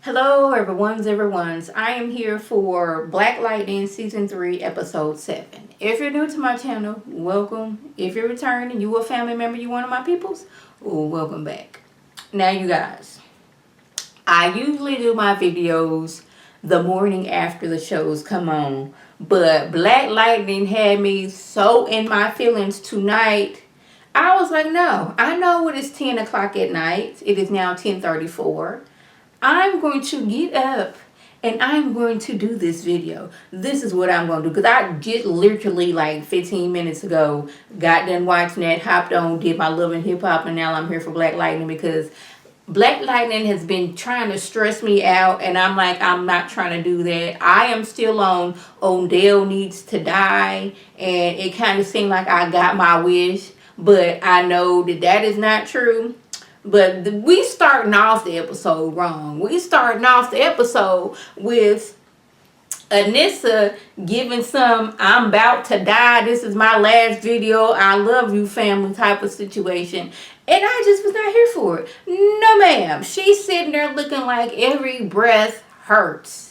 Hello, everyone's. I am here for Black Lightning Season 3, Episode 7. If you're new to my channel, welcome. If you're returning, you a family member, you one of my peoples, welcome back. Now, you guys, I usually do my videos the morning after the shows come on, but Black Lightning had me so in my feelings tonight. I was like, no, I know it is 10 o'clock at night. It is now 10:34. I'm going to get up and I'm going to do this video. This is what I'm going to do. Because I just literally like 15 minutes ago got done watching that, hopped on, did my Love and Hip Hop, and now I'm here for Black Lightning because Black Lightning has been trying to stress me out, and I'm like, I'm not trying to do that. I am still on Odell Needs to Die, and it kind of seemed like I got my wish, but I know that that is not true. But we starting off the episode wrong. We starting off the episode with Anissa giving some I'm about to die, this is my last video, I love you family type of situation. And I just was not here for it. No ma'am. She's sitting there looking like every breath hurts.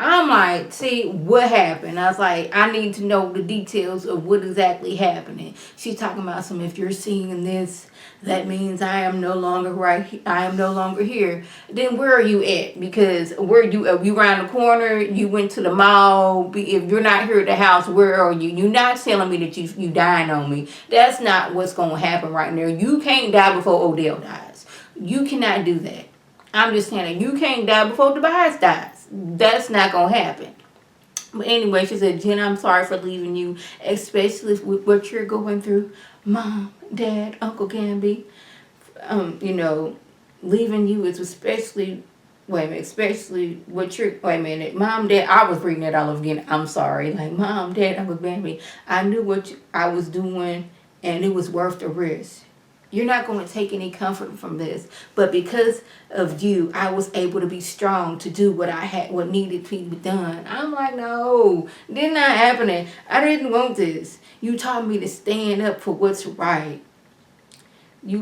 I'm like, see, what happened? I was like, I need to know the details of what exactly happened. She's talking about some, if you're seeing this, that means I am no longer I am no longer here. Then where are you at? Because where you around the corner, you went to the mall. If you're not here at the house, where are you? You're not telling me that you dying on me. That's not what's going to happen right now. You can't die before Odell dies. You cannot do that. I'm just saying that you can't die before Tobias dies. That's not gonna happen. But anyway, she said, Jen, I'm sorry for leaving you, especially with what you're going through. Mom, Dad, Uncle Gamby, leaving you is especially, especially what you're, Mom, Dad, I was reading that all over again. I'm sorry. Like, Mom, Dad, Uncle Gamby, I knew what I was doing and it was worth the risk. You're not going to take any comfort from this. But because of you, I was able to be strong to do what needed to be done. I'm like, no, this not happening. I didn't want this. You taught me to stand up for what's right. She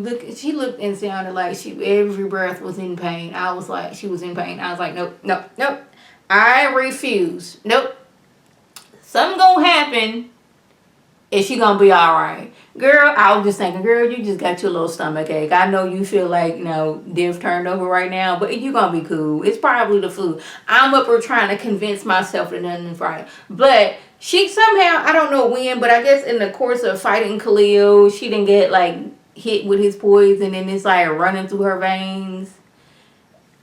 looked and sounded like every breath was in pain. I was like, she was in pain. I was like, nope, nope, nope. I refuse. Nope. Something gonna happen. Is she gonna be all right? Girl, I was just thinking, girl, you just got your little stomach ache. I know you feel like, Div turned over right now, but you gonna be cool. It's probably the food. I'm up here trying to convince myself that nothing's right. But she somehow, I don't know when, but I guess in the course of fighting Khalil, she didn't get like hit with his poison and it's like running through her veins.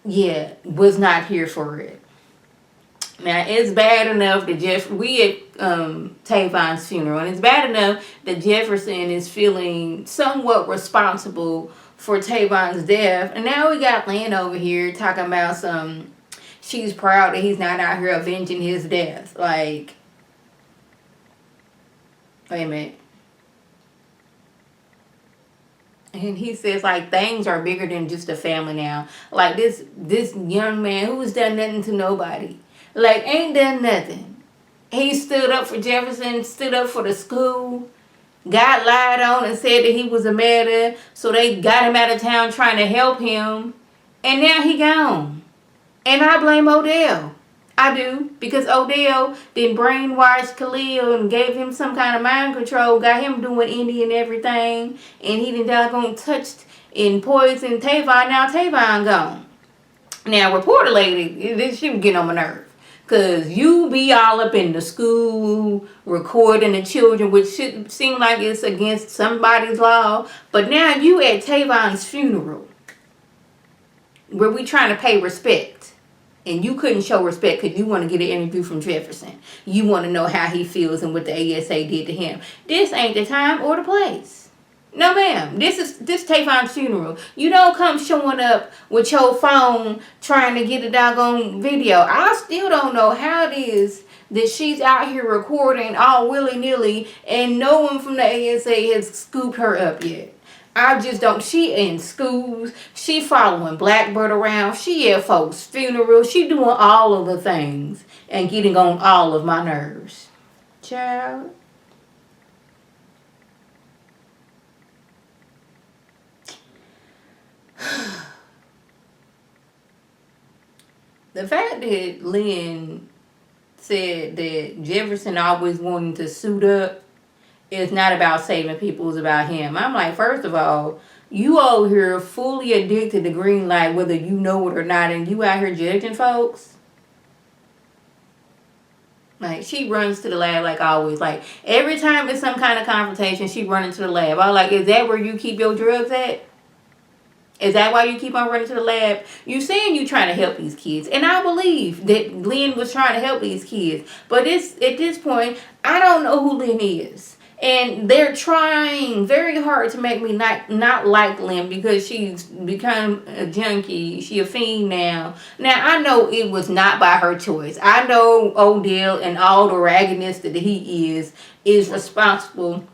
Yeah, was not here for it. Now, it's bad enough that we at Tavon's funeral, and it's bad enough that Jefferson is feeling somewhat responsible for Tavon's death. And now we got Lynn over here talking about she's proud that he's not out here avenging his death. Like, wait a minute. And he says, like, things are bigger than just a family now. Like, this young man who's done nothing to nobody. Like, ain't done nothing. He stood up for Jefferson, stood up for the school, got lied on and said that he was a martyr, so they got him out of town trying to help him, and now he gone. And I blame Odell. I do, because Odell then brainwashed Khalil and gave him some kind of mind control, got him doing Indian everything, and he done doggone touched and poisoned Tavon. Now Tavon gone. Now, reporter lady, she was getting on my nerves. Because you be all up in the school recording the children, which should seem like it's against somebody's law. But now you at Tavon's funeral, where we trying to pay respect. And you couldn't show respect because you want to get an interview from Jefferson. You want to know how he feels and what the ASA did to him. This ain't the time or the place. No, ma'am. This Tavon's funeral. You don't come showing up with your phone trying to get a doggone video. I still don't know how it is that she's out here recording all willy-nilly and no one from the ASA has scooped her up yet. I just don't. She in schools. She following Blackbird around. She at folks' funerals. She doing all of the things and getting on all of my nerves. Child. The fact that Lynn said that Jefferson always wanting to suit up is not about saving people, it's about him. I'm like, first of all, you over here fully addicted to green light, whether you know it or not, and you out here judging folks. Like, she runs to the lab like always. Like, every time it's some kind of confrontation, she running to the lab. I'm like, is that where you keep your drugs at? Is that why you keep on running to the lab? You saying you trying to help these kids. And I believe that Lynn was trying to help these kids. But it's at this point, I don't know who Lynn is. And they're trying very hard to make me not like Lynn because she's become a junkie. She a fiend now. Now, I know it was not by her choice. I know Odell and all the raggedness that he is responsible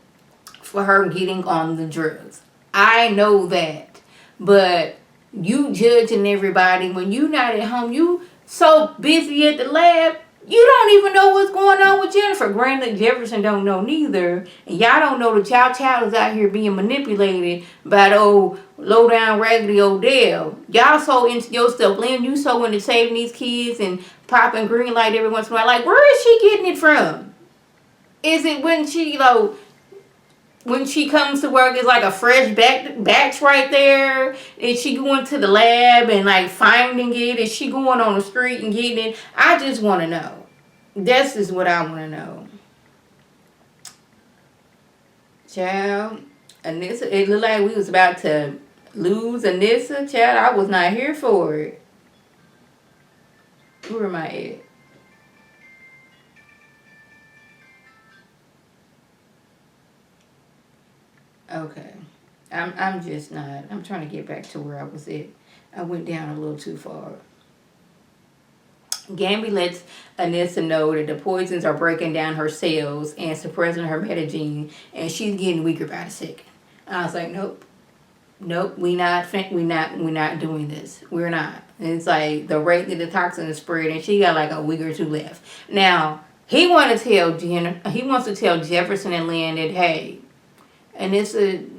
for her getting on the drugs. I know that. But you judging everybody when you not at home. You so busy at the lab. You don't even know what's going on with Jennifer. Granted, Jefferson don't know neither. And y'all don't know that y'all child is out here being manipulated by the old low down raggedy Odell. Y'all so into your stuff. Lynn, you so into saving these kids and popping green light every once in a while. Like, where is she getting it from? Is it when she, when she comes to work, it's like a fresh batch right there? Is she going to the lab and like finding it? Is she going on the street and getting it? I just want to know. This is what I want to know. Child, Anissa, it looked like we was about to lose Anissa. Child, I was not here for it. Where am I at? Okay. I'm just not. I'm trying to get back to where I was at. I went down a little too far. Gamby lets Anissa know that the poisons are breaking down her cells and suppressing her metagene, and she's getting weaker by the second. I was like, nope, we not doing this. We're not. And it's like the rate that the toxin is spread, and she got like a week or two left. Now he wants to tell Jefferson and Lynn that, hey, and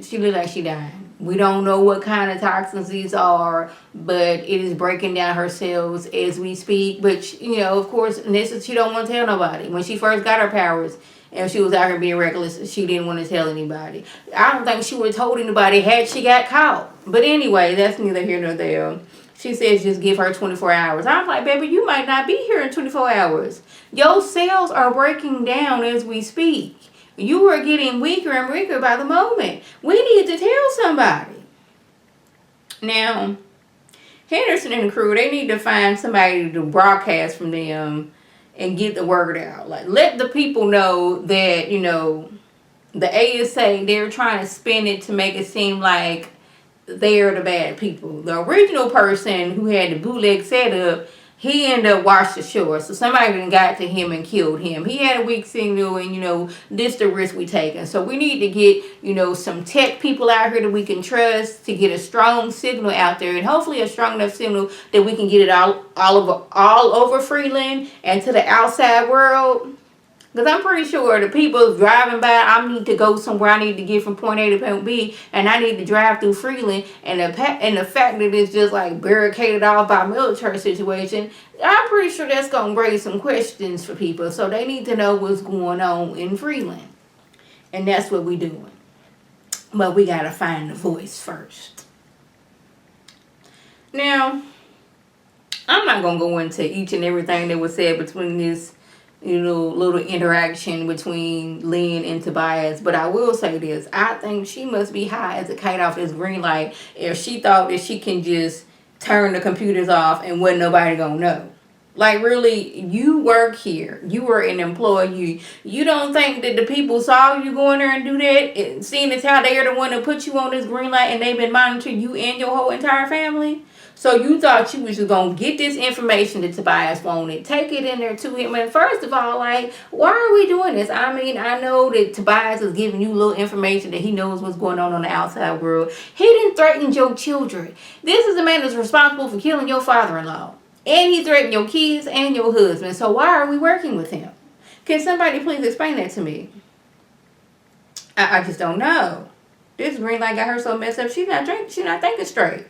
she looked like she died. We don't know what kind of toxins these are, but it is breaking down her cells as we speak. But, of course, she don't want to tell nobody. When she first got her powers and she was out here being reckless, she didn't want to tell anybody. I don't think she would have told anybody had she got caught. But anyway, that's neither here nor there. She says just give her 24 hours. I'm like, baby, you might not be here in 24 hours. Your cells are breaking down as we speak. You are getting weaker and weaker by the moment. We need to tell somebody. Now, Henderson and the crew, they need to find somebody to broadcast from them and get the word out. Like, let the people know that, the ASA, they're trying to spin it to make it seem like they're the bad people. The original person who had the bootleg setup, he ended up washed ashore. So somebody then got to him and killed him. He had a weak signal, and this the risk we taking. So we need to get, some tech people out here that we can trust to get a strong signal out there, and hopefully a strong enough signal that we can get it all over Freeland and to the outside world. Because I'm pretty sure the people driving by, I need to go somewhere, I need to get from point A to point B, and I need to drive through Freeland, and the fact that it's just like barricaded off by a military situation, I'm pretty sure that's going to raise some questions for people. So they need to know what's going on in Freeland. And that's what we're doing. But we got to find the voice first. Now, I'm not going to go into each and everything that was said between this little interaction between Lynn and Tobias. But I will say this. I think she must be high as a kite off this green light if she thought that she can just turn the computers off and wasn't nobody gonna know. Like, really, you work here. You were an employee. You don't think that the people saw you go in there and do that, and seeing as how they are the one that put you on this green light and they've been monitoring you and your whole entire family? So you thought you was just going to get this information that Tobias wanted, take it in there to him. And first of all, like, why are we doing this? I mean, I know that Tobias is giving you little information that he knows what's going on the outside world. He didn't threaten your children. This is the man that's responsible for killing your father-in-law. And he threatened your kids and your husband. So why are we working with him? Can somebody please explain that to me? I just don't know. This green light got her so messed up. She's not thinking straight.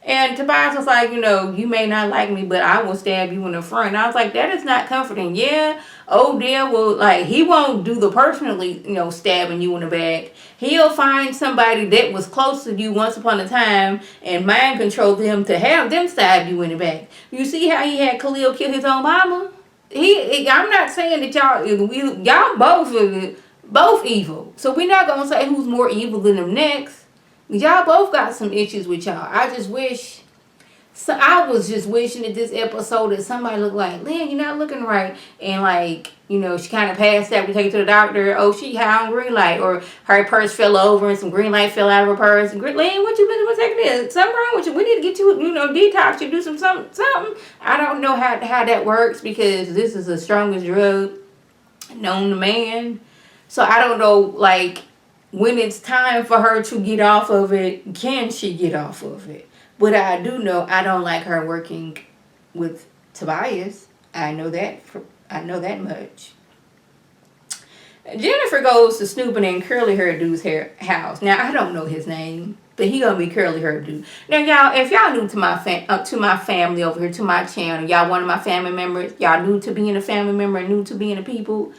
And Tobias was like, you may not like me, but I will stab you in the front. And I was like, that is not comforting. Yeah, Odell will, like, he won't do the personally, stabbing you in the back. He'll find somebody that was close to you once upon a time and mind control them to have them stab you in the back. You see how he had Khalil kill his own mama? I'm not saying that y'all both evil. So we're not gonna say who's more evil than them next. Y'all both got some issues with y'all. I just wish. So I was just wishing that this episode that somebody looked like, Lynn, you're not looking right. And like, she kind of passed out. We take her to the doctor. Oh, she high on green light. Or her purse fell over and some green light fell out of her purse. And Lynn, what you been taking this? Something wrong with you? We need to get you, detox you, do something. I don't know how that works because this is the strongest drug known to man. So I don't know, like, when it's time for her to get off of it, can she get off of it? But I do know I don't like her working with Tobias. I know that much. Jennifer goes to Snooping and Curly Hair Dude's house. Now I don't know his name, but he gonna be Curly Hair Dude. Now y'all, if y'all new to my family over here, to my channel, y'all one of my family members, y'all new to being a family member, new to being a people,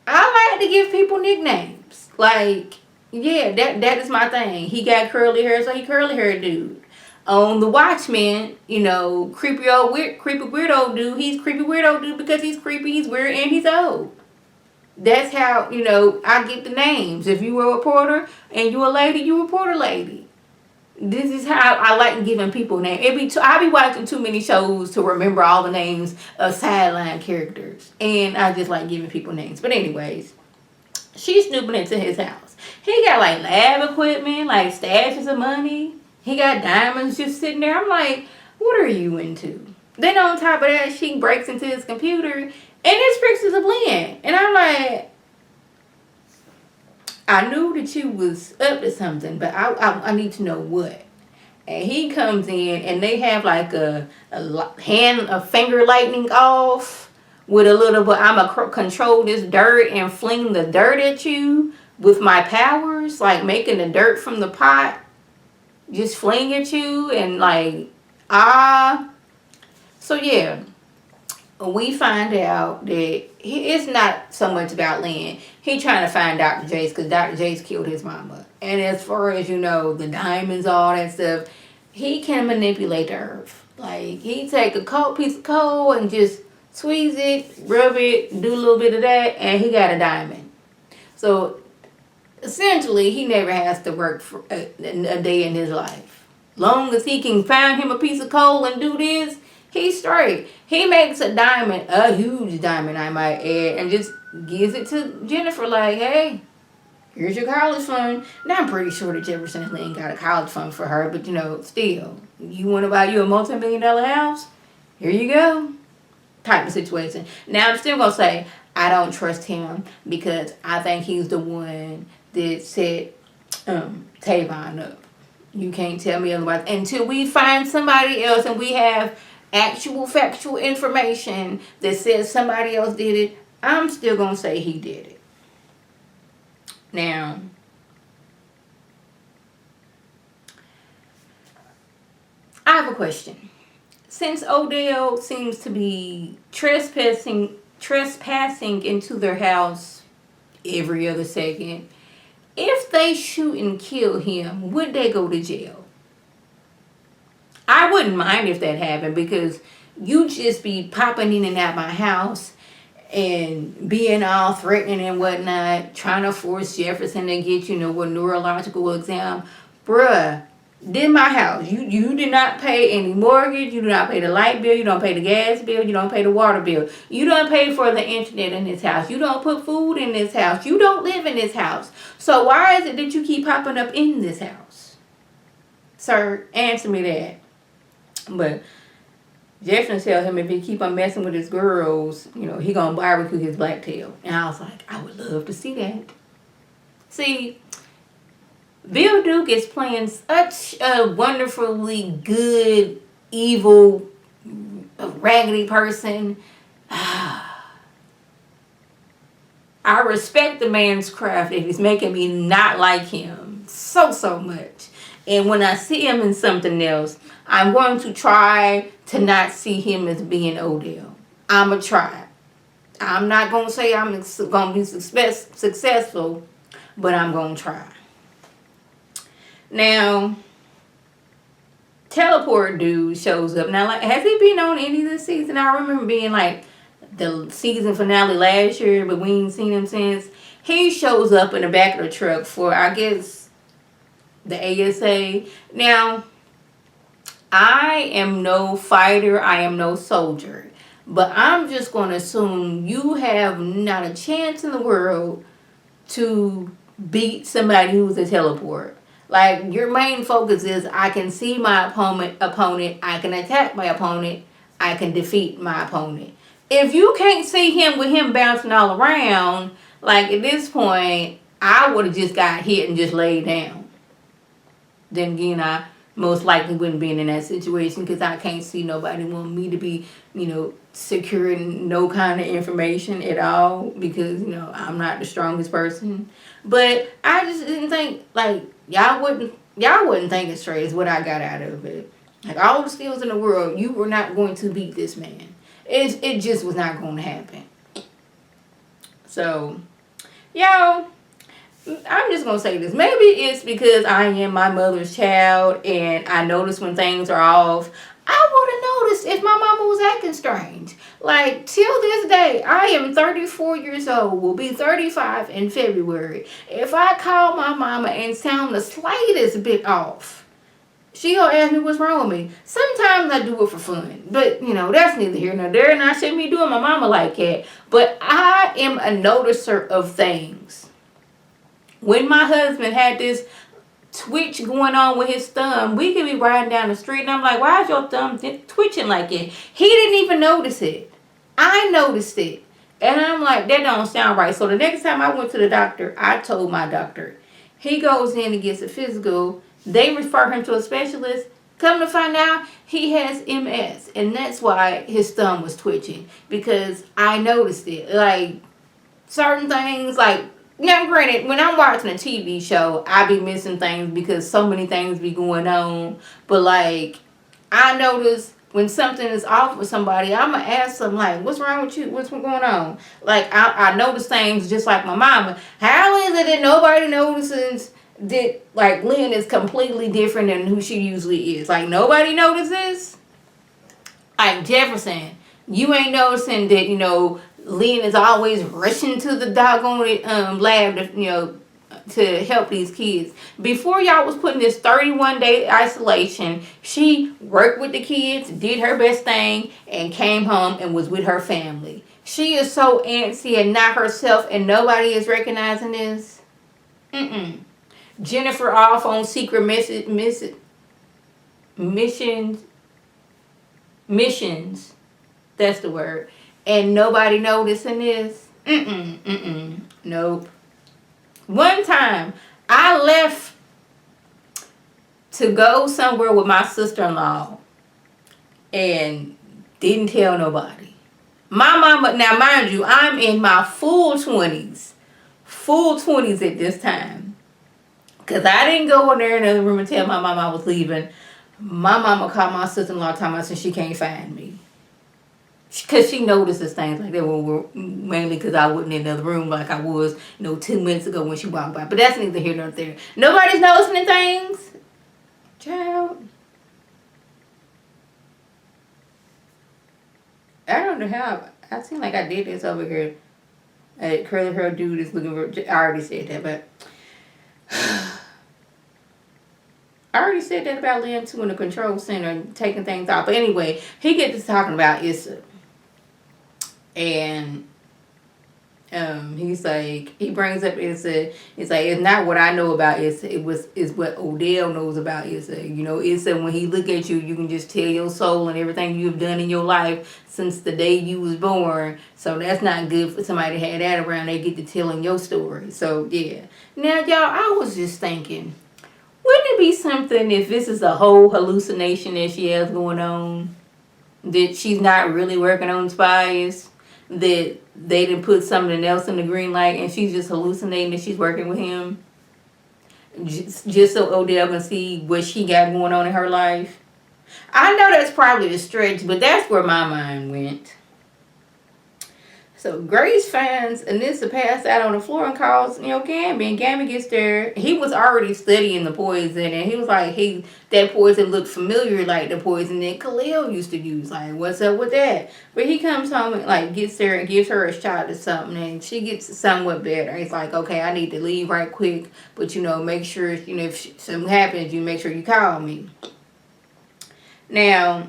I like to give people nicknames. Like, yeah, that is my thing. He got curly hair, so he Curly Hair Dude. On The Watchmen, creepy weirdo dude. He's creepy weirdo dude because he's creepy, he's weird, and he's old. That's how, I get the names. If you were a reporter and you a lady, you reporter lady. This is how I like giving people names. I be watching too many shows to remember all the names of sideline characters. And I just like giving people names. But anyways, she's snooping into his house. He got like lab equipment, like stashes of money. He got diamonds just sitting there. I'm like, what are you into? Then on top of that, she breaks into his computer and it's pictures of Lynn. And I'm like, I knew that you was up to something, but I need to know what. And he comes in and they have like a finger lightning off with a little bit, I'm going to control this dirt and fling the dirt at you with my powers, like making the dirt from the pot just fling at you and like, So yeah, we find out that it's not so much about Lynn. He trying to find Dr. Jace because Dr. Jace killed his mama. And as far as the diamonds, all that stuff, he can manipulate the earth. Like, he take a piece of coal and just squeeze it, rub it, do a little bit of that, and he got a diamond. So essentially, he never has to work for a day in his life. Long as he can find him a piece of coal and do this, he's straight. He makes a diamond, a huge diamond, I might add, and just gives it to Jennifer like, hey, here's your college fund. Now, I'm pretty sure that Jefferson and Lynn got a college fund for her, but, still, you want to buy you a multi-million-dollar house? Here you go. Type of situation. Now, I'm still going to say, I don't trust him because I think he's the one that set Tavon up. You can't tell me otherwise. Until we find somebody else and we have actual factual information that says somebody else did it, I'm still going to say he did it. Now, I have a question. Since Odell seems to be trespassing into their house every other second, if they shoot and kill him, would they go to jail? I wouldn't mind if that happened because you just be popping in and out my house and being all threatening and whatnot, trying to force Jefferson to get, a neurological exam. Bruh, this my house. You did not pay any mortgage. You do not pay the light bill. You don't pay the gas bill. You don't pay the water bill. You don't pay for the internet in this house. You don't put food in this house. You don't live in this house. So why is it that you keep popping up in this house? Sir, answer me that. But Jefferson tell him if he keep on messing with his girls, he gonna barbecue his black tail. And I was like, I would love to see that. See, Bill Duke is playing such a wonderfully good, evil, raggedy person. I respect the man's craft and he's making me not like him so much. And when I see him in something else, I'm going to try to not see him as being Odell. I'm going to try. I'm not going to say I'm going to be successful, but I'm going to try. Now, Teleport Dude shows up. Now, like, has he been on any of this season? I remember being like the season finale last year, but we ain't seen him since. He shows up in the back of the truck for, I guess, the ASA. Now, I am no fighter. I am no soldier. But I'm just going to assume you have not a chance in the world to beat somebody who's a teleport. Like, your main focus is, I can see my opponent, I can attack my opponent, I can defeat my opponent. If you can't see him with him bouncing all around, like, at this point, I would have just got hit and just laid down. Then again, I most likely wouldn't be in that situation because I can't see nobody want me to be, securing no kind of information at all because, I'm not the strongest person. But I just didn't think, like, y'all wouldn't think it straight is what I got out of it. Like, all the skills in the world, you were not going to beat this man. It just was not going to happen. So, y'all, I'm just going to say this. Maybe it's because I am my mother's child and I notice when things are off. I would have noticed if my mama was acting strange. Like, till this day, I am 34 years old, will be 35 in February. If I call my mama and sound the slightest bit off, she gonna ask me what's wrong with me. Sometimes I do it for fun, but, that's neither here nor there, and I shouldn't be doing my mama like that. But I am a noticer of things. When my husband had this twitch going on with his thumb, we could be riding down the street and I'm like, why is your thumb twitching like that? He didn't even notice it. I noticed it. And I'm like, that don't sound right. So the next time I went to the doctor, I told my doctor. He goes in and gets a physical. They refer him to a specialist. Come to find out, he has MS. And that's why his thumb was twitching. Because I noticed it. Like, certain things, like, now, granted, when I'm watching a TV show, I be missing things because so many things be going on. But, like, I notice when something is off with somebody, I'm going to ask them, like, what's wrong with you? What's going on? Like, I notice things just like my mama. How is it that nobody notices that, like, Lynn is completely different than who she usually is? Like, nobody notices? Like, Jefferson, you ain't noticing that, Lynn is always rushing to the doggone lab to help these kids. Before y'all was putting this 31-day isolation, she worked with the kids, did her best thing, and came home and was with her family. She is so antsy and not herself, and nobody is recognizing this. Jennifer off on secret missions. That's the word. And nobody noticing this? Nope. One time, I left to go somewhere with my sister-in-law and didn't tell nobody. My mama, now mind you, I'm in my full 20s at this time. Because I didn't go in there in the other room and tell my mama I was leaving. My mama called my sister-in-law talking about since she can't find me. Because she notices things like that, mainly because I wasn't in the other room like I was, 2 minutes ago when she walked by. But that's neither here nor there. Nobody's noticing things. Child. I don't know how. I seem like I did this over here. Curly hair dude is looking for. I already said that, but. I already said that about Lynn too in the control center taking things off. But anyway, he gets to talking about Issa. And he's like, he brings up Issa. It's like, it's not what I know about Issa. It's what Odell knows about Issa. Issa, when he look at you, you can just tell your soul and everything you've done in your life since the day you was born. So that's not good for somebody to have that around. They get to telling your story. So yeah. Now y'all, I was just thinking, wouldn't it be something if this is a whole hallucination that she has going on? That she's not really working on spies? That they didn't put something else in the green light and she's just hallucinating that she's working with him? just so Odell can see what she got going on in her life. I know that's probably a stretch, but that's where my mind went. So Grace finds Anissa passed out on the floor and calls, Gamby. And Gamby gets there. He was already studying the poison, and he was like, that poison looked familiar, like the poison that Khalil used to use. Like, what's up with that? But he comes home and like gets there and gives her a shot or something, and she gets somewhat better. He's like, okay, I need to leave right quick, but make sure, if something happens, you make sure you call me. Now,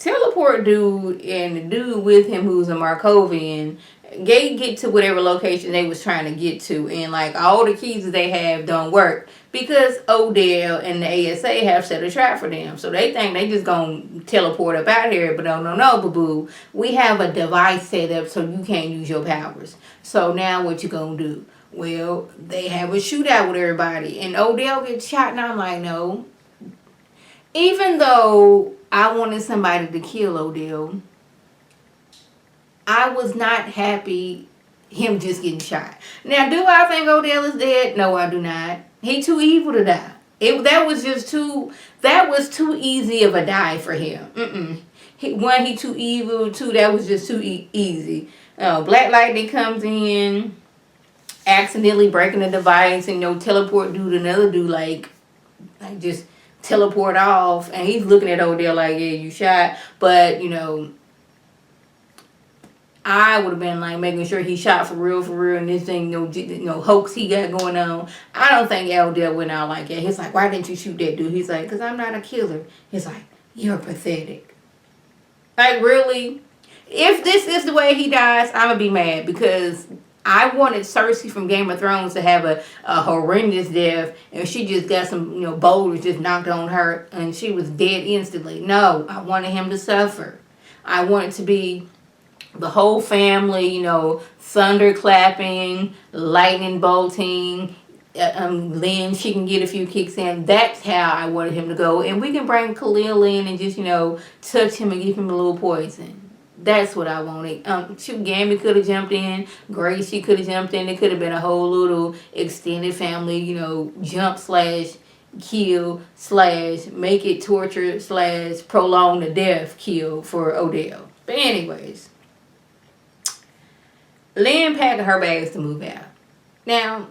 teleport dude and the dude with him who's a Markovian, they get to whatever location they was trying to get to, and like all the keys that they have don't work because Odell and the ASA have set a trap for them. So they think they just gonna teleport up out here, but no, boo-boo. We have a device set up so you can't use your powers. So now what you gonna do? Well, they have a shootout with everybody, and Odell gets shot, and I'm like, no. Even though I wanted somebody to kill Odell, I was not happy him just getting shot. Now, do I think Odell is dead? No, I do not. He too evil to die. That was too easy of a die for him. He too evil. Two, that was just too easy. Black Lightning comes in, accidentally breaking the device, and teleport dude, another dude, like just teleport off, and he's looking at Odell like, yeah, you shot. But I would have been like making sure he shot for real, and this thing, hoax he got going on. I don't think Odell went out like that. He's like, why didn't you shoot that dude? He's like, because I'm not a killer. He's like, you're pathetic. Like, really? If this is the way he dies, I'm gonna be mad, because I wanted Cersei from Game of Thrones to have a horrendous death, and she just got some, boulders just knocked on her, and she was dead instantly. No, I wanted him to suffer. I want it to be the whole family, thunder clapping, lightning bolting, Lynn, she can get a few kicks in. That's how I wanted him to go. And we can bring Khalil in and just, touch him and give him a little poison. That's what I wanted. Gamby could have jumped in. Grace, she could have jumped in. It could have been a whole little extended family, jump / kill / make it torture / prolong the death kill for Odell. But anyways, Lynn packed her bags to move out. Now,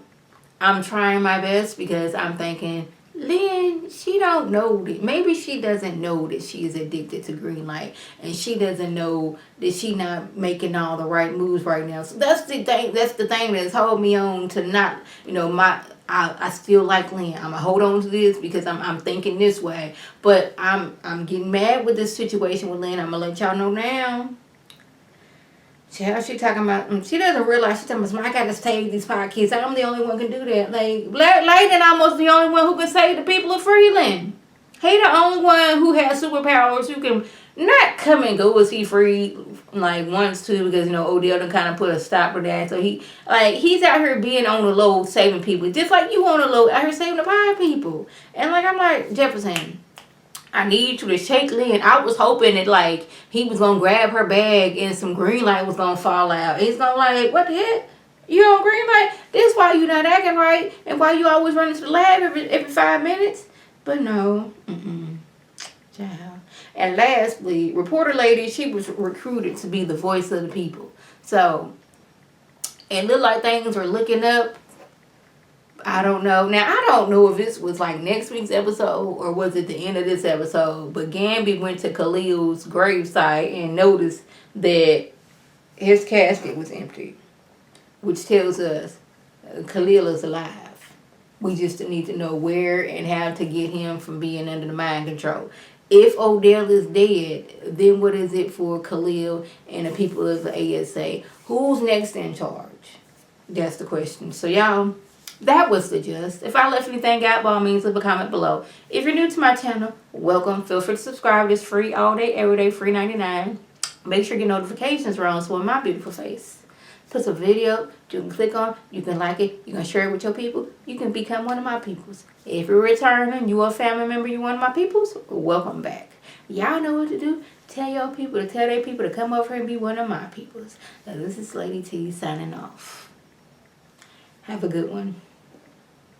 I'm trying my best because I'm thinking, Lynn, she don't know that. Maybe she doesn't know that she is addicted to green light, and she doesn't know that she not making all the right moves right now. So that's the thing. That's the thing that's holding me on to not, I still like Lynn. I'm gonna hold on to this because I'm thinking this way. But I'm getting mad with this situation with Lynn. I'm gonna let y'all know now. Child, she talking about, she doesn't realize, she's talking about, I gotta save these kids. I'm the only one who can do that. Like, Black Lightning almost the only one who can save the people of Freeland. He the only one who has superpowers who can not come and go as he free, like, wants to, because, Odell done kind of put a stop to that. So he's out here being on the low, saving people. Just like you on the low, out here saving the poor people. And, like, I'm like, Jefferson, I need you to shake Lynn. I was hoping that, like, he was going to grab her bag and some green light was going to fall out. He's going to, like, what the heck? You on green light? This why you not acting right and why you always running to the lab every 5 minutes. But no. Child. And lastly, reporter lady, she was recruited to be the voice of the people. So, it looked like things were looking up. I don't know. Now, I don't know if this was like next week's episode or was it the end of this episode, but Gamby went to Khalil's gravesite and noticed that his casket was empty, which tells us Khalil is alive. We just need to know where and how to get him from being under the mind control. If Odell is dead, then what is it for Khalil and the people of the ASA? Who's next in charge? That's the question. So, y'all, that was the gist. If I left anything out, by all means, leave a comment below. If you're new to my channel, welcome. Feel free to subscribe. It's free all day, every day, free 99. Make sure your notifications are on so my beautiful face puts a video you can click on, you can like it, you can share it with your people, you can become one of my peoples. If you're returning, you a family member, you one of my peoples, welcome back. Y'all know what to do. Tell your people to tell their people to come over here and be one of my peoples. Now, this is Lady T signing off. Have a good one.